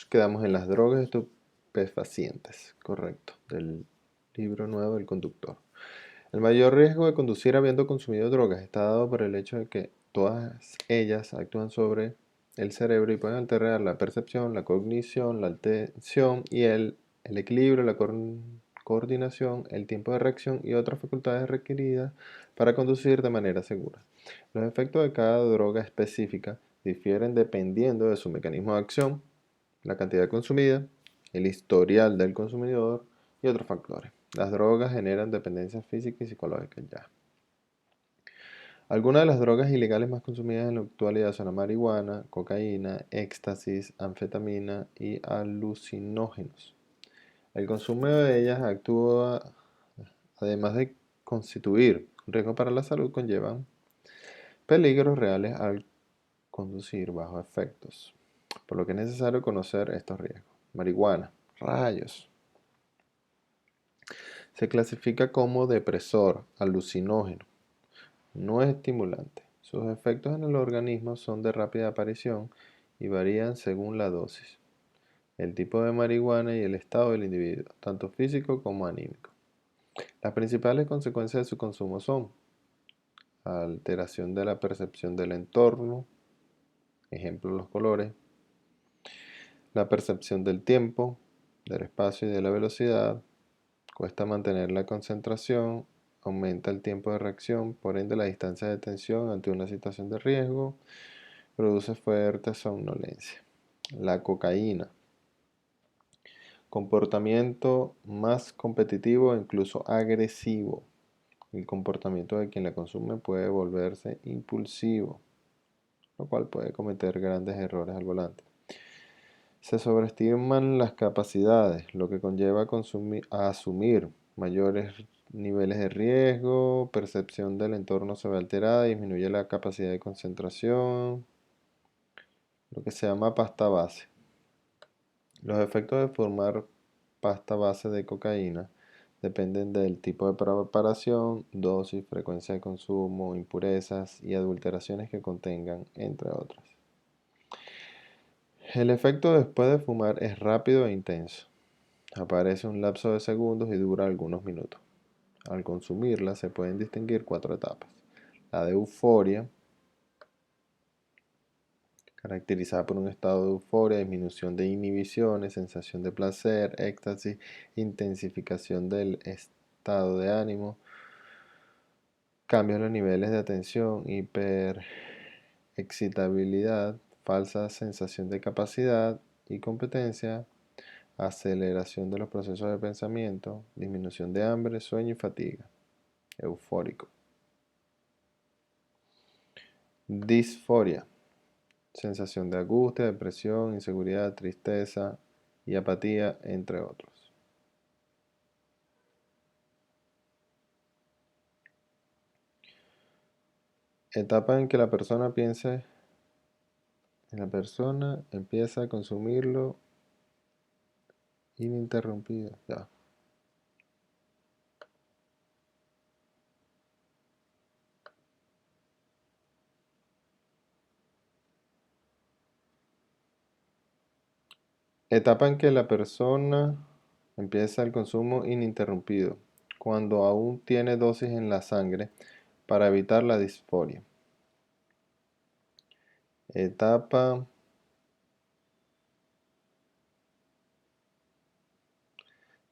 quedamos en las drogas estupefacientes, correcto, del libro nuevo del conductor. El mayor riesgo de conducir habiendo consumido drogas está dado por el hecho de que todas ellas actúan sobre el cerebro y pueden alterar la percepción, la cognición, la atención y el equilibrio, la coordinación, el tiempo de reacción y otras facultades requeridas para conducir de manera segura. Los efectos de cada droga específica difieren dependiendo de su mecanismo de acción, la cantidad consumida, el historial del consumidor y otros factores. Las drogas generan dependencias físicas y psicológicas ya. Algunas de las drogas ilegales más consumidas en la actualidad son la marihuana, cocaína, éxtasis, anfetamina y alucinógenos. El consumo de ellas actúa, además de constituir un riesgo para la salud, conllevan peligros reales al conducir bajo efectos, por lo que es necesario conocer estos riesgos. Marihuana, rayos. Se clasifica como depresor, alucinógeno. No es estimulante. Sus efectos en el organismo son de rápida aparición y varían según la dosis, el tipo de marihuana y el estado del individuo, tanto físico como anímico. Las principales consecuencias de su consumo son alteración de la percepción del entorno, ejemplo los colores, la percepción del tiempo, del espacio y de la velocidad, cuesta mantener la concentración, aumenta el tiempo de reacción, por ende la distancia de atención ante una situación de riesgo, produce fuerte somnolencia. La cocaína, comportamiento más competitivo e incluso agresivo. El comportamiento de quien la consume puede volverse impulsivo, lo cual puede cometer grandes errores al volante. Se sobreestiman las capacidades, lo que conlleva a asumir mayores niveles de riesgo, percepción del entorno se ve alterada, disminuye la capacidad de concentración, lo que se llama pasta base. Los efectos de formar pasta base de cocaína dependen del tipo de preparación, dosis, frecuencia de consumo, impurezas y adulteraciones que contengan, entre otras. El efecto después de fumar es rápido e intenso. Aparece un lapso de segundos y dura algunos minutos. Al consumirla se pueden distinguir 4 etapas. La de euforia, caracterizada por un estado de euforia, disminución de inhibiciones, sensación de placer, éxtasis, intensificación del estado de ánimo, cambios en los niveles de atención, hiperexcitabilidad, falsa sensación de capacidad y competencia, aceleración de los procesos de pensamiento, disminución de hambre, sueño y fatiga. Eufórico. Disforia. Sensación de angustia, depresión, inseguridad, tristeza y apatía, entre otros. Etapa en que la persona empieza a consumirlo ininterrumpido. Ya. Etapa en que la persona empieza el consumo ininterrumpido, cuando aún tiene dosis en la sangre para evitar la disforia. Etapa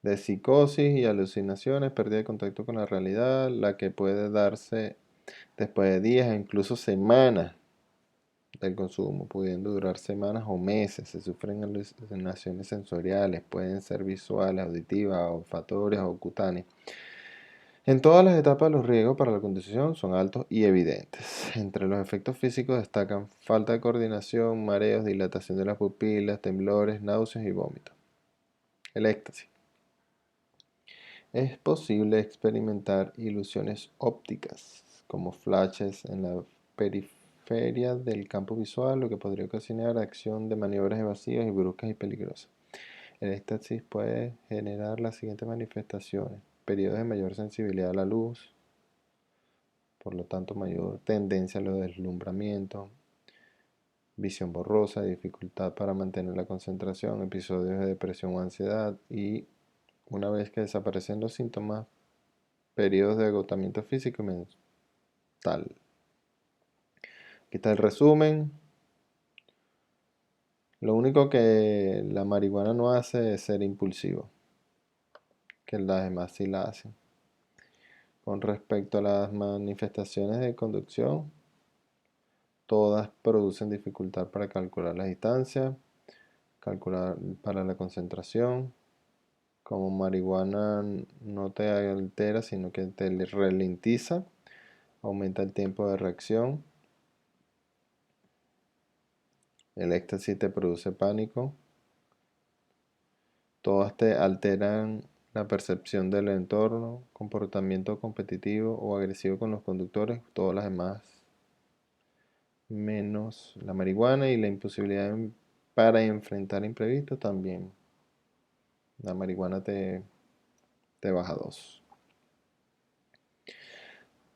de psicosis y alucinaciones, pérdida de contacto con la realidad, la que puede darse después de días e incluso semanas del consumo, pudiendo durar semanas o meses. Se sufren alucinaciones sensoriales, pueden ser visuales, auditivas, olfatorias o cutáneas. En todas las etapas los riesgos para la condición son altos y evidentes. Entre los efectos físicos destacan falta de coordinación, mareos, dilatación de las pupilas, temblores, náuseas y vómitos. El éxtasis. Es posible experimentar ilusiones ópticas, como flashes en la periferia del campo visual, lo que podría ocasionar acción de maniobras evasivas y bruscas y peligrosas. El éxtasis puede generar las siguientes manifestaciones: periodos de mayor sensibilidad a la luz, por lo tanto mayor tendencia a los deslumbramientos, visión borrosa, dificultad para mantener la concentración, episodios de depresión o ansiedad y, una vez que desaparecen los síntomas, periodos de agotamiento físico y mental. Aquí está el resumen. Lo único que la marihuana no hace es ser impulsivo, que las demás sí la hacen. Con respecto a las manifestaciones de conducción, todas producen dificultad para calcular la distancia, calcular para la concentración. Como marihuana no te altera, sino que te ralentiza, aumenta el tiempo de reacción. El éxtasis te produce pánico. Todas te alteran la percepción del entorno, comportamiento competitivo o agresivo con los conductores, todas las demás menos la marihuana y la imposibilidad para enfrentar imprevistos también. La marihuana te baja 2.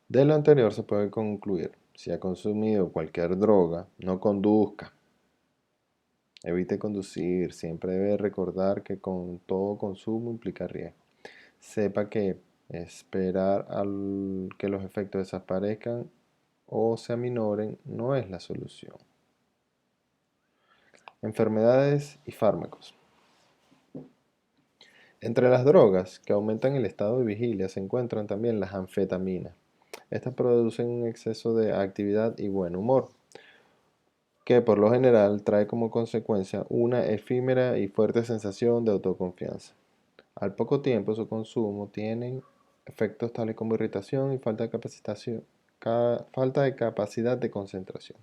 De lo anterior se puede concluir, si ha consumido cualquier droga, no conduzca. Evite conducir, siempre debe recordar que con todo consumo implica riesgo. Sepa que esperar que los efectos desaparezcan o se aminoren no es la solución. Enfermedades y fármacos. Entre las drogas que aumentan el estado de vigilia se encuentran también las anfetaminas. Estas producen un exceso de actividad y buen humor, que por lo general trae como consecuencia una efímera y fuerte sensación de autoconfianza. Al poco tiempo su consumo tiene efectos tales como irritación y falta de capacidad de concentración.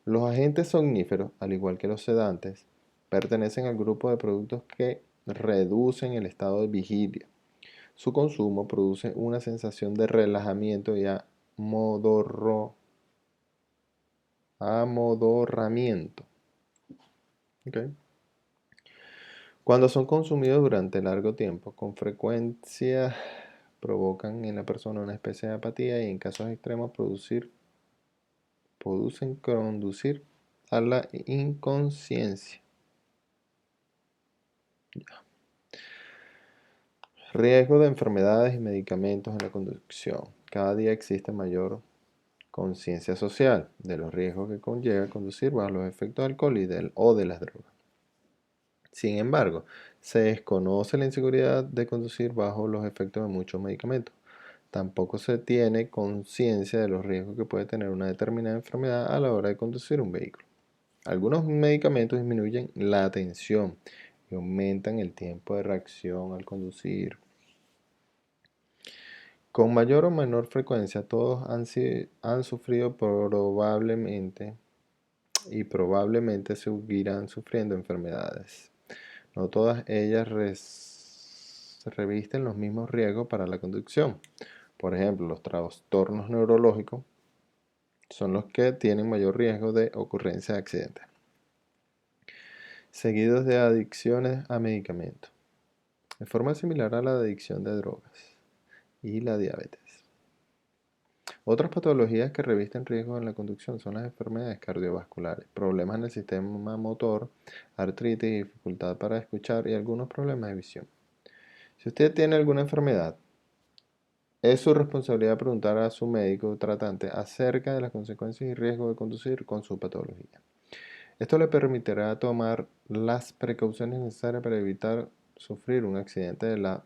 Los agentes somníferos, al igual que los sedantes, pertenecen al grupo de productos que reducen el estado de vigilia. Su consumo produce una sensación de relajamiento y amodorramiento. Okay. Cuando son consumidos durante largo tiempo, con frecuencia provocan en la persona una especie de apatía y en casos extremos producen conducir a la inconsciencia. Riesgo de enfermedades y medicamentos en la conducción. Cada día existe mayor conciencia social de los riesgos que conlleva conducir bajo los efectos de alcohol o de las drogas. Sin embargo, se desconoce la inseguridad de conducir bajo los efectos de muchos medicamentos. Tampoco se tiene conciencia de los riesgos que puede tener una determinada enfermedad a la hora de conducir un vehículo. Algunos medicamentos disminuyen la atención y aumentan el tiempo de reacción al conducir. Con mayor o menor frecuencia, todos han sufrido probablemente seguirán sufriendo enfermedades. No todas ellas revisten los mismos riesgos para la conducción. Por ejemplo, los trastornos neurológicos son los que tienen mayor riesgo de ocurrencia de accidentes, seguidos de adicciones a medicamentos, de forma similar a la adicción de drogas y la diabetes. Otras patologías que revisten riesgos en la conducción son las enfermedades cardiovasculares, problemas en el sistema motor, artritis, dificultad para escuchar y algunos problemas de visión. Si usted tiene alguna enfermedad, es su responsabilidad preguntar a su médico tratante acerca de las consecuencias y riesgos de conducir con su patología. Esto le permitirá tomar las precauciones necesarias para evitar sufrir un accidente de la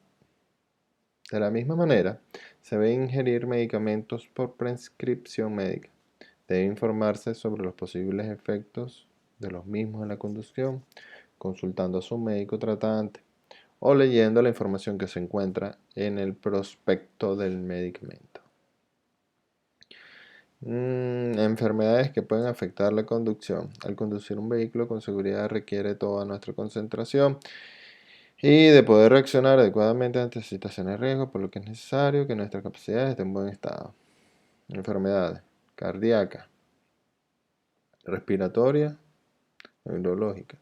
misma manera. Se debe ingerir medicamentos por prescripción médica. Debe informarse sobre los posibles efectos de los mismos en la conducción, consultando a su médico tratante o leyendo la información que se encuentra en el prospecto del medicamento. Enfermedades que pueden afectar la conducción. Al conducir un vehículo con seguridad requiere toda nuestra concentración y de poder reaccionar adecuadamente ante situaciones de riesgo, por lo que es necesario que nuestras capacidades estén en buen estado. Enfermedades cardíacas, respiratorias, neurológicas.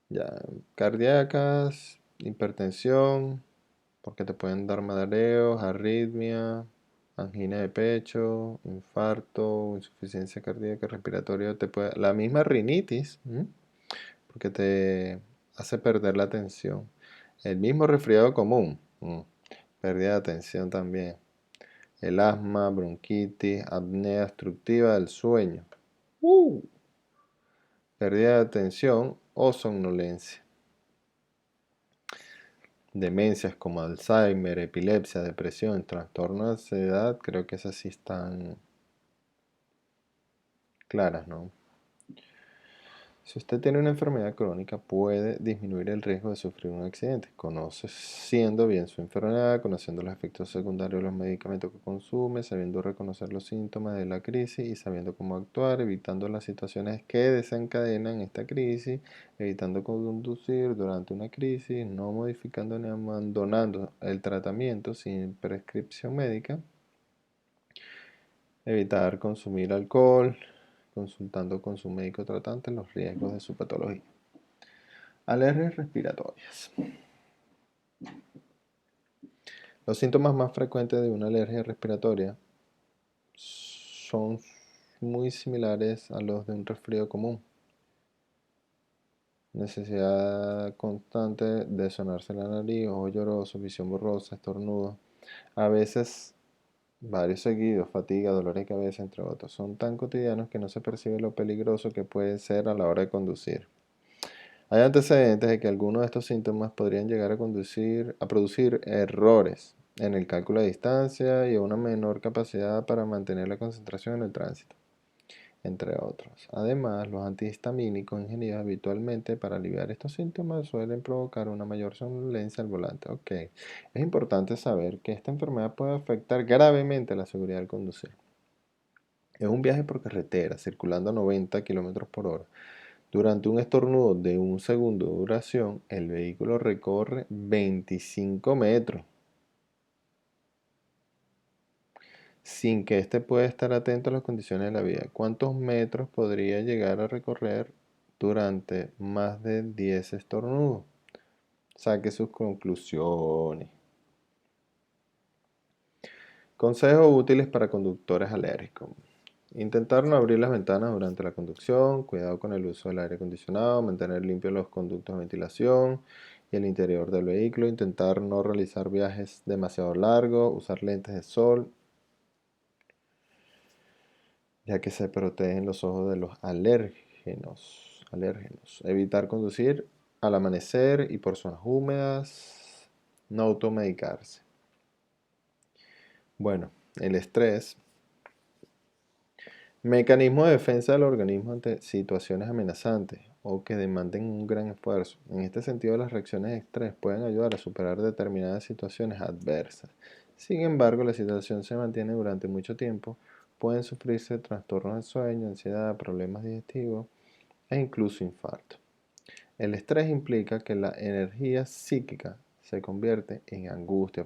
Ya, cardíacas, hipertensión, porque te pueden dar mareos, arritmia, angina de pecho, infarto, insuficiencia cardíaca, respiratoria, la misma rinitis, porque te hace perder la atención. El mismo resfriado común, pérdida de atención también. El asma, bronquitis, apnea obstructiva del sueño, pérdida de atención o somnolencia. Demencias como Alzheimer, epilepsia, depresión, trastorno de ansiedad, creo que esas sí están claras, ¿no? Si usted tiene una enfermedad crónica, puede disminuir el riesgo de sufrir un accidente, conociendo bien su enfermedad, conociendo los efectos secundarios de los medicamentos que consume, sabiendo reconocer los síntomas de la crisis y sabiendo cómo actuar, evitando las situaciones que desencadenan esta crisis, evitando conducir durante una crisis, no modificando ni abandonando el tratamiento sin prescripción médica, evitar consumir alcohol, consultando con su médico tratante los riesgos de su patología. Alergias respiratorias. Los síntomas más frecuentes de una alergia respiratoria son muy similares a los de un resfrío común. Necesidad constante de sonarse la nariz, ojo lloroso, visión borrosa, estornudo. A veces varios seguidos, fatiga, dolores de cabeza, entre otros. Son tan cotidianos que no se percibe lo peligroso que puede ser a la hora de conducir. Hay antecedentes de que algunos de estos síntomas podrían llegar a producir errores en el cálculo de distancia y una menor capacidad para mantener la concentración en el tránsito, entre otros. Además, los antihistamínicos ingeridos habitualmente para aliviar estos síntomas suelen provocar una mayor somnolencia al volante. Ok, es importante saber que esta enfermedad puede afectar gravemente la seguridad al conducir. En un viaje por carretera, circulando a 90 km por hora, durante un estornudo de un segundo de duración, el vehículo recorre 25 metros, sin que éste pueda estar atento a las condiciones de la vía. ¿Cuántos metros podría llegar a recorrer durante más de 10 estornudos? Saque sus conclusiones. Consejos útiles para conductores alérgicos. Intentar no abrir las ventanas durante la conducción, cuidado con el uso del aire acondicionado, mantener limpios los conductos de ventilación y el interior del vehículo, intentar no realizar viajes demasiado largos, usar lentes de sol, ya que se protegen los ojos de los alérgenos. Evitar conducir al amanecer y por zonas húmedas, no automedicarse. Bueno, el estrés. Mecanismo de defensa del organismo ante situaciones amenazantes o que demanden un gran esfuerzo. En este sentido, las reacciones de estrés pueden ayudar a superar determinadas situaciones adversas. Sin embargo, la situación se mantiene durante mucho tiempo. Pueden sufrirse trastornos del sueño, ansiedad, problemas digestivos e incluso infarto. El estrés implica que la energía psíquica se convierte en angustia,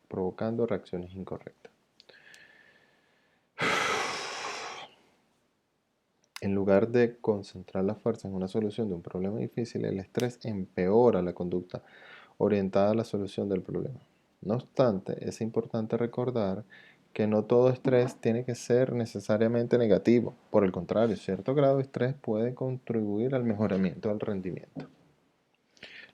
provocando reacciones incorrectas. En lugar de concentrar la fuerza en una solución de un problema difícil, el estrés empeora la conducta orientada a la solución del problema. No obstante, es importante recordar que no todo estrés tiene que ser necesariamente negativo. Por el contrario, cierto grado de estrés puede contribuir al mejoramiento del rendimiento.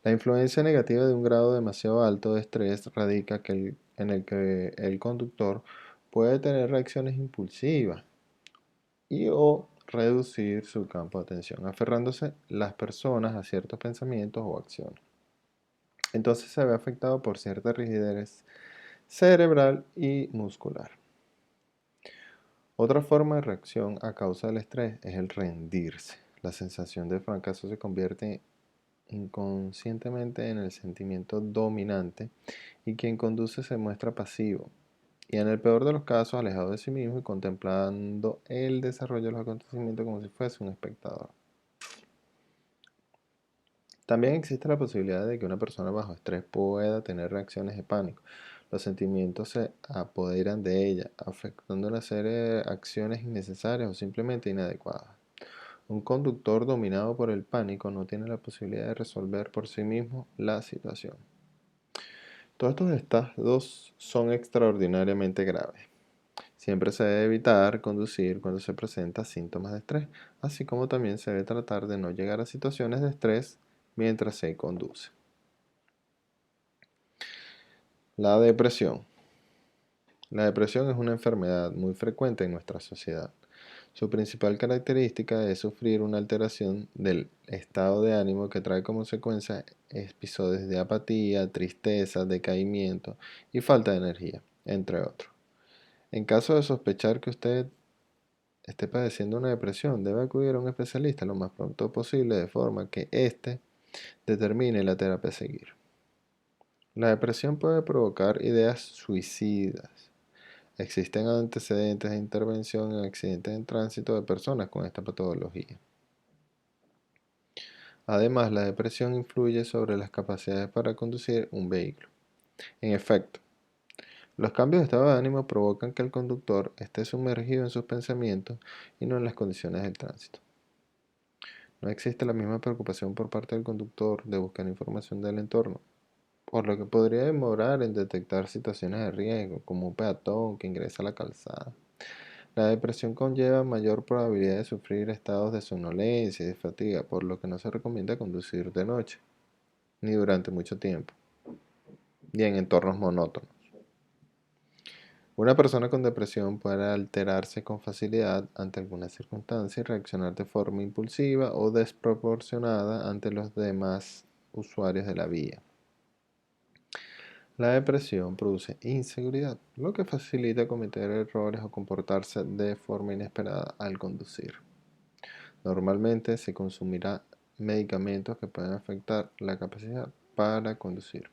La influencia negativa de un grado demasiado alto de estrés radica en el que el conductor puede tener reacciones impulsivas o reducir su campo de atención, aferrándose las personas a ciertos pensamientos o acciones. Entonces se ve afectado por cierta rigidez cerebral y muscular. Otra forma de reacción a causa del estrés es el rendirse. La sensación de fracaso se convierte inconscientemente en el sentimiento dominante y quien conduce se muestra pasivo, y en el peor de los casos alejado de sí mismo y contemplando el desarrollo de los acontecimientos como si fuese un espectador. También existe la posibilidad de que una persona bajo estrés pueda tener reacciones de pánico. Los sentimientos se apoderan de ella, afectando una serie de acciones innecesarias o simplemente inadecuadas. Un conductor dominado por el pánico no tiene la posibilidad de resolver por sí mismo la situación. Todos estos estados son extraordinariamente graves. Siempre se debe evitar conducir cuando se presentan síntomas de estrés, así como también se debe tratar de no llegar a situaciones de estrés mientras se conduce. La depresión. La depresión es una enfermedad muy frecuente en nuestra sociedad. Su principal característica es sufrir una alteración del estado de ánimo que trae como consecuencia episodios de apatía, tristeza, decaimiento y falta de energía, entre otros. En caso de sospechar que usted esté padeciendo una depresión, debe acudir a un especialista lo más pronto posible de forma que éste determine la terapia a seguir. La depresión puede provocar ideas suicidas. Existen antecedentes de intervención en accidentes en tránsito de personas con esta patología. Además, la depresión influye sobre las capacidades para conducir un vehículo. En efecto, los cambios de estado de ánimo provocan que el conductor esté sumergido en sus pensamientos y no en las condiciones del tránsito. No existe la misma preocupación por parte del conductor de buscar información del entorno, por lo que podría demorar en detectar situaciones de riesgo, como un peatón que ingresa a la calzada. La depresión conlleva mayor probabilidad de sufrir estados de somnolencia y de fatiga, por lo que no se recomienda conducir de noche, ni durante mucho tiempo, y en entornos monótonos. Una persona con depresión puede alterarse con facilidad ante alguna circunstancia y reaccionar de forma impulsiva o desproporcionada ante los demás usuarios de la vía. La depresión produce inseguridad, lo que facilita cometer errores o comportarse de forma inesperada al conducir. Normalmente se consumirá medicamentos que pueden afectar la capacidad para conducir.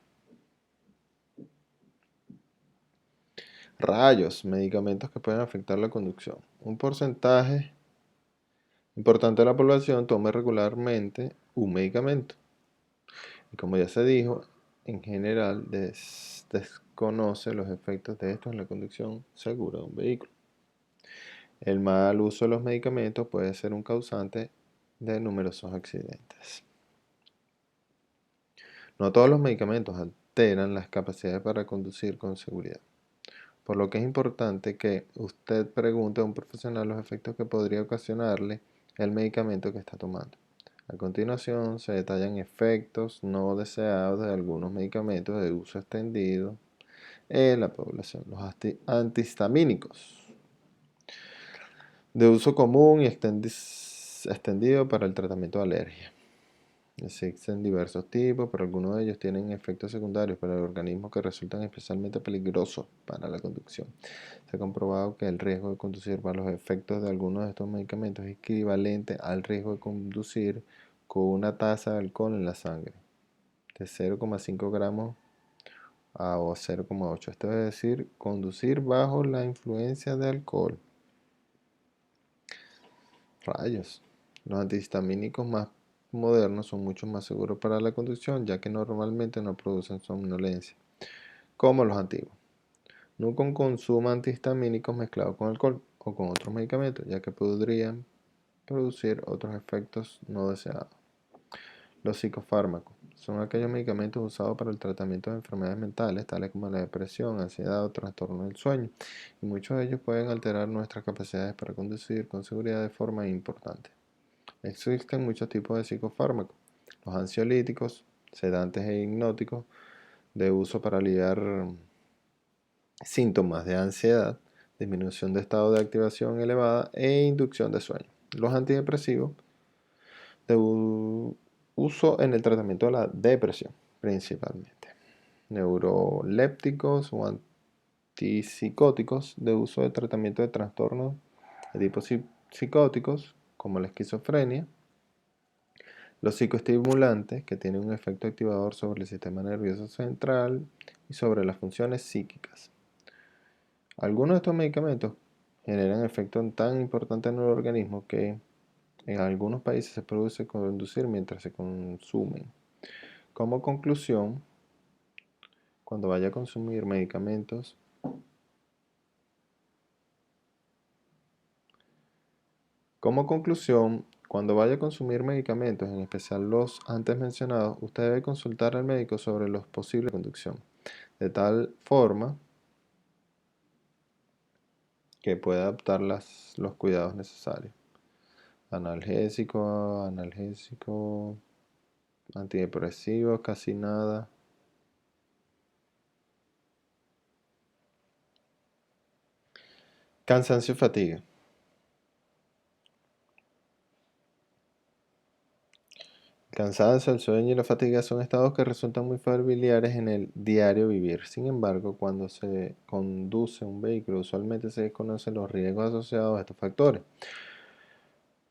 Rayos, medicamentos que pueden afectar la conducción. Un porcentaje importante de la población toma regularmente un medicamento. Y como ya se dijo, en general desconoce los efectos de estos en la conducción segura de un vehículo. El mal uso de los medicamentos puede ser un causante de numerosos accidentes. No todos los medicamentos alteran las capacidades para conducir con seguridad, por lo que es importante que usted pregunte a un profesional los efectos que podría ocasionarle el medicamento que está tomando. A continuación se detallan efectos no deseados de algunos medicamentos de uso extendido en la población. Los antihistamínicos de uso común y extendido para el tratamiento de alergia. Existen diversos tipos, pero algunos de ellos tienen efectos secundarios para el organismo que resultan especialmente peligrosos para la conducción. Se ha comprobado que el riesgo de conducir por los efectos de algunos de estos medicamentos es equivalente al riesgo de conducir con una tasa de alcohol en la sangre de 0,5 gramos o 0,8. Esto es decir, conducir bajo la influencia de alcohol. Rayos. Los antihistamínicos más modernos son mucho más seguros para la conducción, ya que normalmente no producen somnolencia, como los antiguos. Nunca consuma antihistamínicos mezclados con alcohol o con otros medicamentos, ya que podrían producir otros efectos no deseados. Los psicofármacos son aquellos medicamentos usados para el tratamiento de enfermedades mentales, tales como la depresión, ansiedad o trastorno del sueño, y muchos de ellos pueden alterar nuestras capacidades para conducir con seguridad de forma importante. Existen muchos tipos de psicofármacos. Los ansiolíticos, sedantes e hipnóticos, de uso para aliviar síntomas de ansiedad, disminución de estado de activación elevada e inducción de sueño. Los antidepresivos, de uso en el tratamiento de la depresión, principalmente. Neurolépticos o antipsicóticos, de uso de tratamiento de trastornos de tipo psicóticos, como la esquizofrenia. Los psicoestimulantes, que tienen un efecto activador sobre el sistema nervioso central y sobre las funciones psíquicas. Algunos de estos medicamentos generan efectos tan importantes en el organismo que en algunos países se produce conducir mientras se consumen. Como conclusión, cuando vaya a consumir medicamentos, en especial los antes mencionados, usted debe consultar al médico sobre los posibles de conducción, de tal forma que puede adaptar los cuidados necesarios. Analgésico, antidepresivo, casi nada. Cansancio y fatiga. El cansancio, el sueño y la fatiga son estados que resultan muy familiares en el diario vivir. Sin embargo, cuando se conduce un vehículo, usualmente se desconocen los riesgos asociados a estos factores,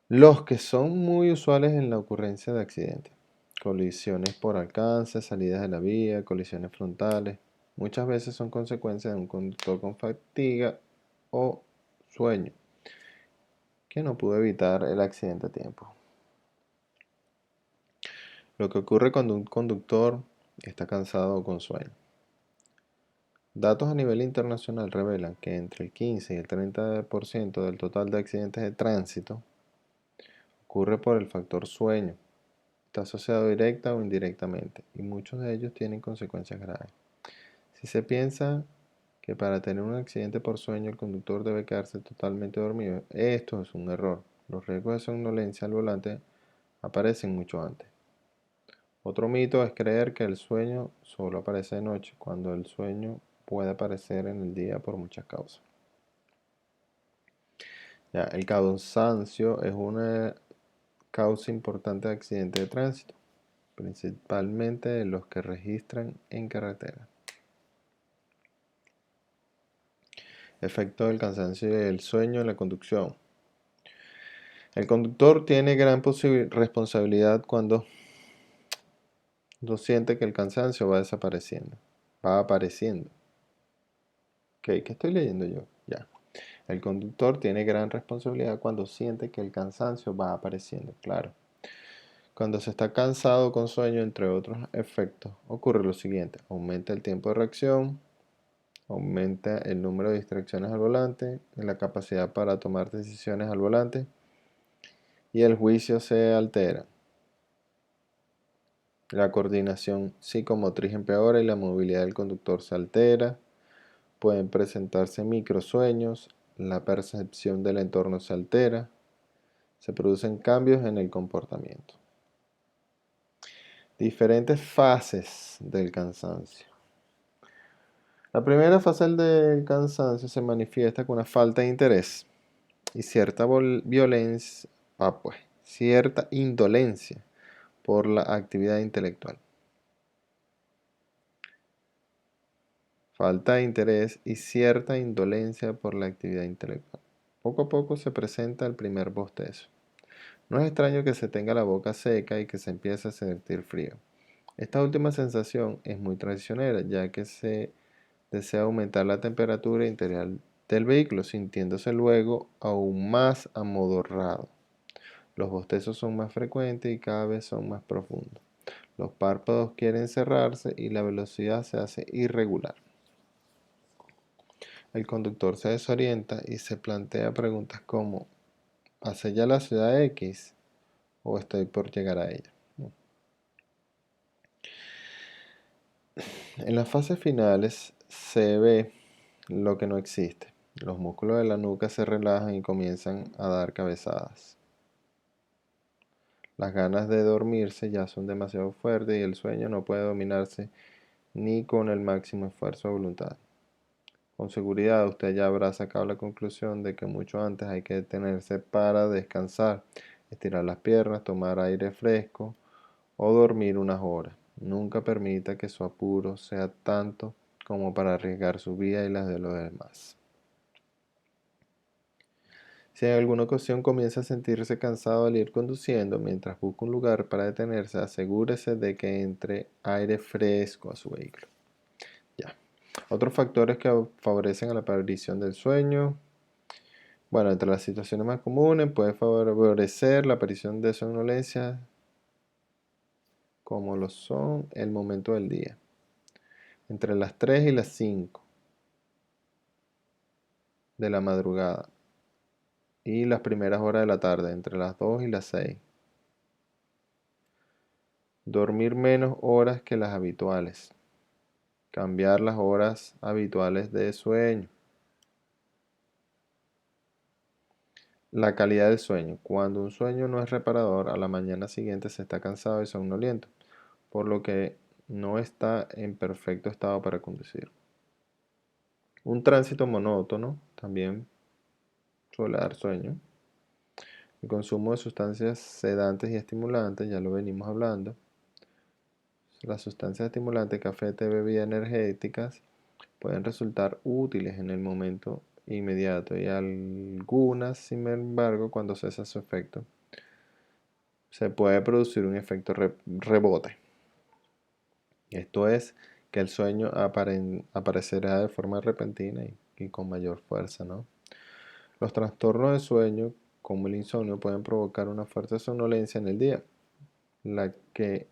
los que son muy usuales en la ocurrencia de accidentes. Colisiones por alcance, salidas de la vía, colisiones frontales. Muchas veces son consecuencias de un conductor con fatiga o sueño que no pudo evitar el accidente a tiempo. Lo que ocurre cuando un conductor está cansado o con sueño. Datos a nivel internacional revelan que entre el 15 y el 30% del total de accidentes de tránsito ocurre por el factor sueño. Está asociado directa o indirectamente y muchos de ellos tienen consecuencias graves. Si se piensa que para tener un accidente por sueño el conductor debe quedarse totalmente dormido, esto es un error. Los riesgos de somnolencia al volante aparecen mucho antes. Otro mito es creer que el sueño solo aparece de noche, cuando el sueño puede aparecer en el día por muchas causas. Ya, el cansancio es una causa importante de accidentes de tránsito, principalmente de los que registran en carretera. Efecto del cansancio y el sueño en la conducción. El conductor tiene gran responsabilidad cuando no siente que el cansancio va desapareciendo, va apareciendo. ¿Qué estoy leyendo yo? Ya. El conductor tiene gran responsabilidad cuando siente que el cansancio va apareciendo, claro. Cuando se está cansado con sueño, entre otros efectos, ocurre lo siguiente. Aumenta el tiempo de reacción, aumenta el número de distracciones al volante, la capacidad para tomar decisiones al volante y el juicio se altera. La coordinación psicomotriz empeora y la movilidad del conductor se altera. Pueden presentarse microsueños, la percepción del entorno se altera, se producen cambios en el comportamiento. Diferentes fases del cansancio. La primera fase del cansancio se manifiesta con una falta de interés y cierta violencia, cierta indolencia por la actividad intelectual. Falta de interés y cierta indolencia por la actividad intelectual. Poco a poco se presenta el primer bostezo. No es extraño que se tenga la boca seca y que se empiece a sentir frío. Esta última sensación es muy traicionera, ya que se desea aumentar la temperatura interior del vehículo, sintiéndose luego aún más amodorrado. Los bostezos son más frecuentes y cada vez son más profundos. Los párpados quieren cerrarse y la velocidad se hace irregular. El conductor se desorienta y se plantea preguntas como: ¿pasé ya la ciudad X o estoy por llegar a ella? En las fases finales se ve lo que no existe. Los músculos de la nuca se relajan y comienzan a dar cabezadas. Las ganas de dormirse ya son demasiado fuertes y el sueño no puede dominarse ni con el máximo esfuerzo de voluntad. Con seguridad usted ya habrá sacado la conclusión de que mucho antes hay que detenerse para descansar, estirar las piernas, tomar aire fresco o dormir unas horas. Nunca permita que su apuro sea tanto como para arriesgar su vida y las de los demás. Si en alguna ocasión comienza a sentirse cansado al ir conduciendo, mientras busca un lugar para detenerse, asegúrese de que entre aire fresco a su vehículo. Ya. Otros factores que favorecen a la aparición del sueño. Bueno, entre las situaciones más comunes puede favorecer la aparición de somnolencia, como lo son el momento del día, entre las 3 y las 5 de la madrugada y las primeras horas de la tarde, entre las 2 y las 6. Dormir menos horas que las habituales. Cambiar las horas habituales de sueño. La calidad del sueño. Cuando un sueño no es reparador, a la mañana siguiente se está cansado y somnoliento, por lo que no está en perfecto estado para conducir. Un tránsito monótono también suele dar sueño. El consumo de sustancias sedantes y estimulantes, ya lo venimos hablando. Las sustancias estimulantes, café, té, bebidas energéticas, pueden resultar útiles en el momento inmediato y algunas, sin embargo, cuando cesa su efecto, se puede producir un efecto rebote. Esto es que el sueño aparecerá de forma repentina y con mayor fuerza, ¿no? Los trastornos de sueño, como el insomnio, pueden provocar una fuerte somnolencia en el día, la que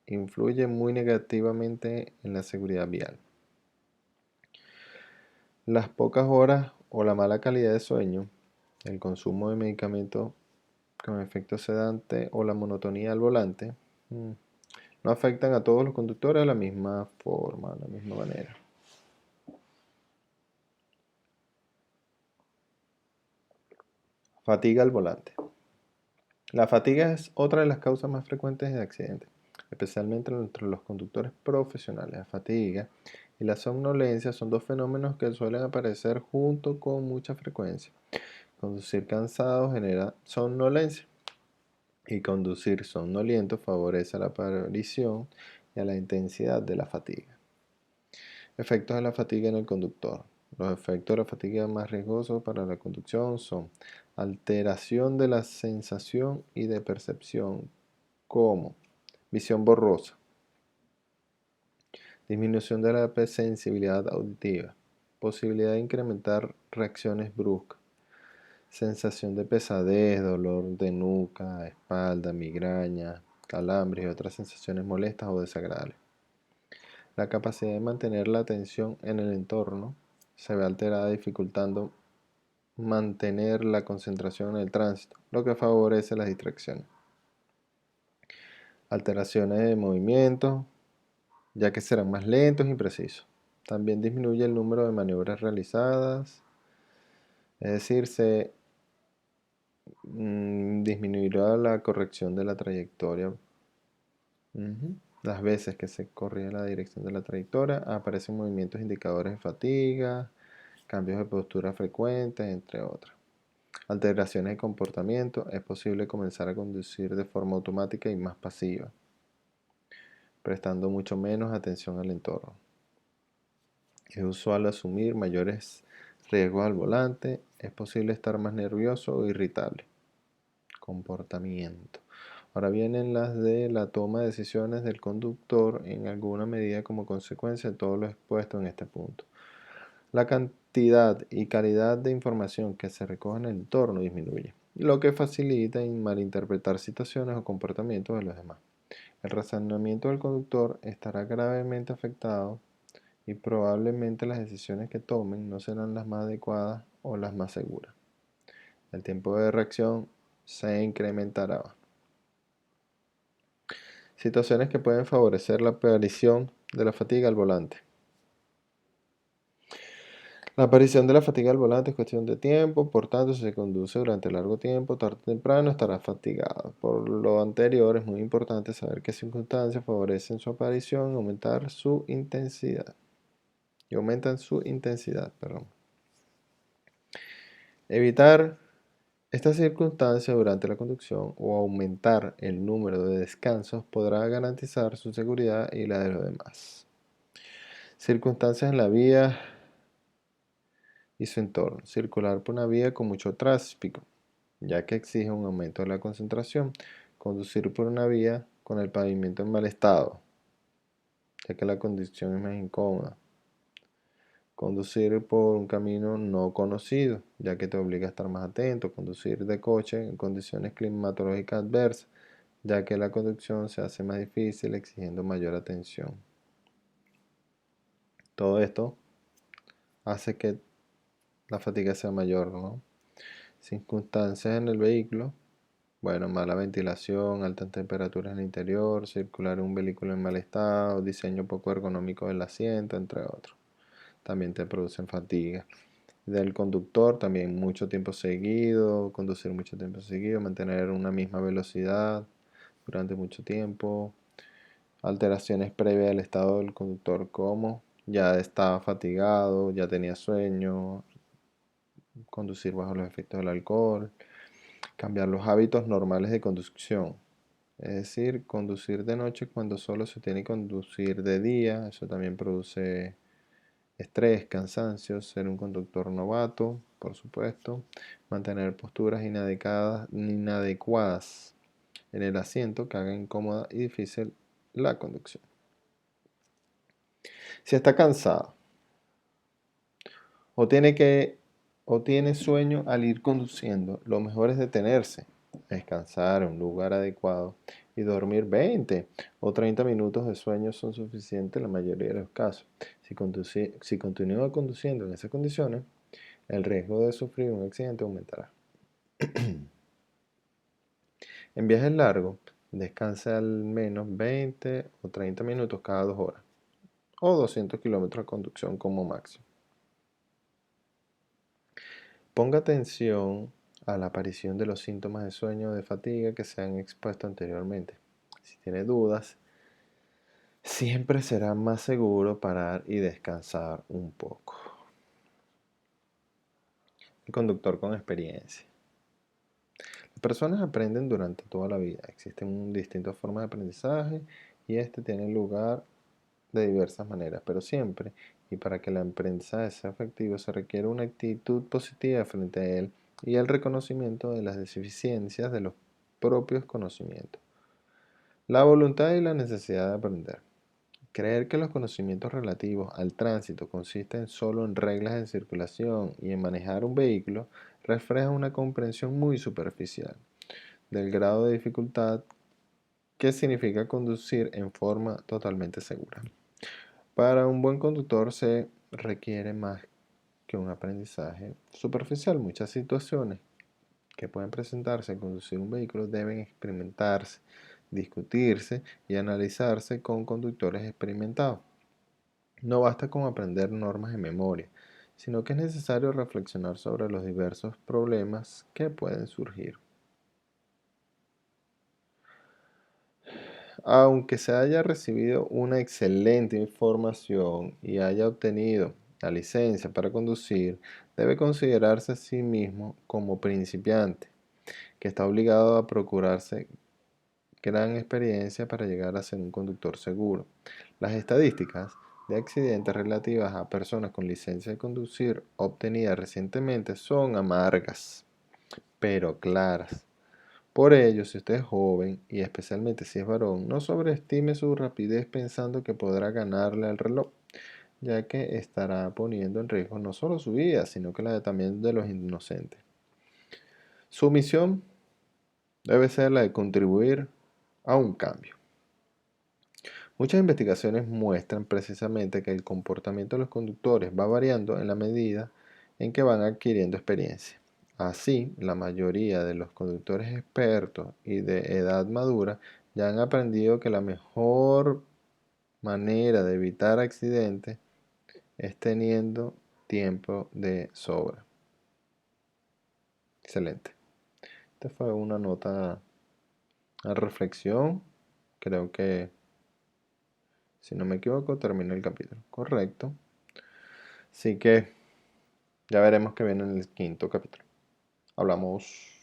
influye muy negativamente en la seguridad vial. Las pocas horas o la mala calidad de sueño, el consumo de medicamentos con efecto sedante o la monotonía al volante no afectan a todos los conductores de la misma forma, de la misma manera. Fatiga al volante. La fatiga es otra de las causas más frecuentes de accidentes, especialmente entre los conductores profesionales. La fatiga y la somnolencia son dos fenómenos que suelen aparecer junto con mucha frecuencia. Conducir cansado genera somnolencia y conducir somnoliento favorece la aparición y a la intensidad de la fatiga. Efectos de la fatiga en el conductor. Los efectos de la fatiga más riesgosos para la conducción son alteración de la sensación y de percepción, como visión borrosa, disminución de la sensibilidad auditiva, posibilidad de incrementar reacciones bruscas, sensación de pesadez, dolor de nuca, espalda, migraña, calambres y otras sensaciones molestas o desagradables. La capacidad de mantener la atención en el entorno se ve alterada, dificultando mantener la concentración en el tránsito, lo que favorece las distracciones. Alteraciones de movimiento, ya que serán más lentos y precisos. También disminuye el número de maniobras realizadas, es decir, se disminuirá la corrección de la trayectoria. Las veces que se corrige la dirección de la trayectoria, aparecen movimientos indicadores de fatiga, cambios de postura frecuentes, entre otras. Alteraciones de comportamiento, es posible comenzar a conducir de forma automática y más pasiva, prestando mucho menos atención al entorno. Es usual asumir mayores riesgos al volante, es posible estar más nervioso o irritable. Comportamiento. Ahora vienen las de la toma de decisiones del conductor en alguna medida como consecuencia de todo lo expuesto en este punto. La cantidad y calidad de información que se recoge en el entorno disminuye, lo que facilita malinterpretar situaciones o comportamientos de los demás. El razonamiento del conductor estará gravemente afectado y probablemente las decisiones que tomen no serán las más adecuadas o las más seguras. El tiempo de reacción se incrementará. Situaciones que pueden favorecer la aparición de la fatiga al volante. La aparición de la fatiga al volante es cuestión de tiempo, por tanto, si se conduce durante largo tiempo, tarde o temprano estará fatigado. Por lo anterior, es muy importante saber qué circunstancias favorecen su aparición y aumentan su intensidad. Evitar estas circunstancias durante la conducción o aumentar el número de descansos podrá garantizar su seguridad y la de los demás. Circunstancias en la vía y su entorno. Circular por una vía con mucho tráfico, ya que exige un aumento de la concentración. Conducir por una vía con el pavimento en mal estado, ya que la conducción es más incómoda. Conducir por un camino no conocido, ya que te obliga a estar más atento. Conducir de coche en condiciones climatológicas adversas, ya que la conducción se hace más difícil, exigiendo mayor atención. Todo esto hace que la fatiga sea mayor, ¿no? Circunstancias en el vehículo. Bueno, mala ventilación, altas temperaturas en el interior, circular en un vehículo en mal estado, diseño poco ergonómico del asiento, entre otros. También te producen fatiga. Del conductor también mucho tiempo seguido, conducir mucho tiempo seguido, mantener una misma velocidad durante mucho tiempo, alteraciones previas al estado del conductor como ya estaba fatigado, ya tenía sueño, conducir bajo los efectos del alcohol, cambiar los hábitos normales de conducción. Es decir, conducir de noche cuando solo se tiene que conducir de día, eso también produce estrés, cansancio, ser un conductor novato, por supuesto, mantener posturas inadecuadas en el asiento que hagan incómoda y difícil la conducción. Si está cansado o tiene sueño al ir conduciendo, lo mejor es detenerse, descansar en un lugar adecuado y dormir 20 o 30 minutos de sueño son suficientes en la mayoría de los casos. Si continúa conduciendo en esas condiciones, el riesgo de sufrir un accidente aumentará. En viajes largos, descanse al menos 20 o 30 minutos cada 2 horas o 200 kilómetros de conducción como máximo. Ponga atención a la aparición de los síntomas de sueño o de fatiga que se han expuesto anteriormente. Si tiene dudas, siempre será más seguro parar y descansar un poco. El conductor con experiencia. Las personas aprenden durante toda la vida. Existen distintas formas de aprendizaje y este tiene lugar de diversas maneras, pero siempre, y para que el aprendizaje sea efectivo, se requiere una actitud positiva frente a él y el reconocimiento de las deficiencias de los propios conocimientos. La voluntad y la necesidad de aprender. Creer que los conocimientos relativos al tránsito consisten solo en reglas de circulación y en manejar un vehículo refleja una comprensión muy superficial del grado de dificultad que significa conducir en forma totalmente segura. Para un buen conductor se requiere más que un aprendizaje superficial. Muchas situaciones que pueden presentarse al conducir un vehículo deben experimentarse, discutirse y analizarse con conductores experimentados. No basta con aprender normas de memoria, sino que es necesario reflexionar sobre los diversos problemas que pueden surgir. Aunque se haya recibido una excelente información y haya obtenido la licencia para conducir, debe considerarse a sí mismo como principiante, que está obligado a procurarse gran experiencia para llegar a ser un conductor seguro. Las estadísticas de accidentes relativas a personas con licencia de conducir obtenidas recientemente son amargas, pero claras. Por ello, si usted es joven y especialmente si es varón, no sobreestime su rapidez pensando que podrá ganarle al reloj, ya que estará poniendo en riesgo no solo su vida, sino que la de también de los inocentes. Su misión debe ser la de contribuir a un cambio. Muchas investigaciones muestran precisamente que el comportamiento de los conductores va variando en la medida en que van adquiriendo experiencia. Así, la mayoría de los conductores expertos y de edad madura ya han aprendido que la mejor manera de evitar accidentes es teniendo tiempo de sobra. Excelente. Esta fue una nota a reflexión. Creo que, si no me equivoco, terminó el capítulo. Correcto. Así que ya veremos qué viene en el quinto capítulo. Hablamos.